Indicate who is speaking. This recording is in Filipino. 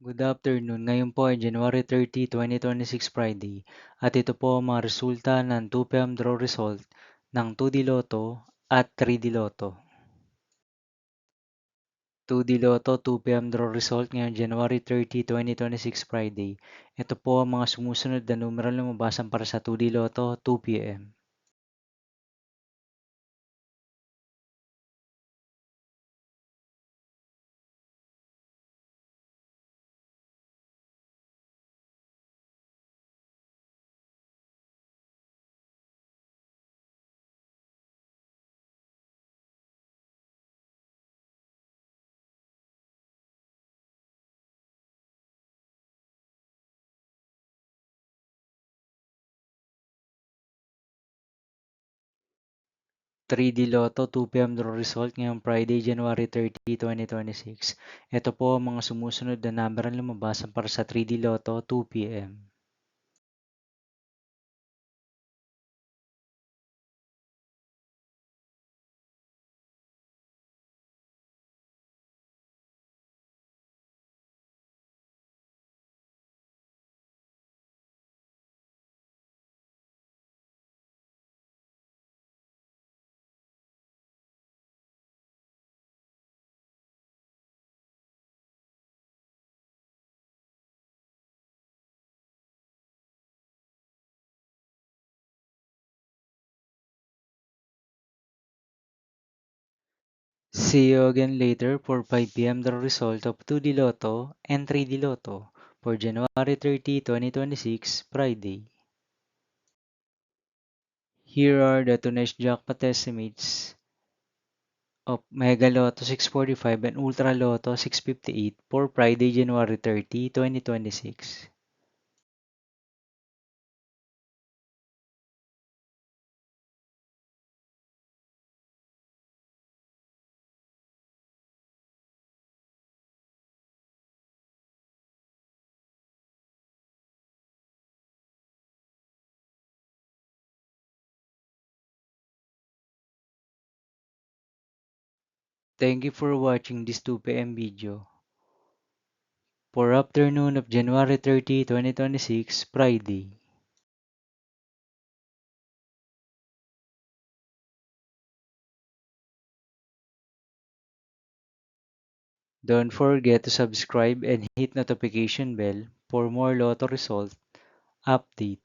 Speaker 1: Good afternoon. Ngayon po ay January 30, 2026 Friday at ito po ang mga resulta ng 2 PM draw result ng 2D Lotto at 3D Lotto. 2D Lotto 2 PM draw result ngayong January 30, 2026 Friday. Ito po ang mga sumusunod na numeral na mabasan para sa 2D Lotto 2 PM. 3D Lotto 2 PM draw result ngayong Friday, January 30, 2026. Ito po ang mga sumusunod na numeral na mabasan para sa 3D Lotto 2 PM. See you again later for 5 PM the result of 2D Lotto and 3D Lotto for January 30, 2026, Friday. Here are the tonight's jackpot estimates of Mega Lotto 645 and Ultra Lotto 658 for Friday, January 30, 2026. Thank you for watching this 2 PM video for afternoon of January 30, 2026, Friday. Don't forget to subscribe and hit notification bell for more Lotto result update.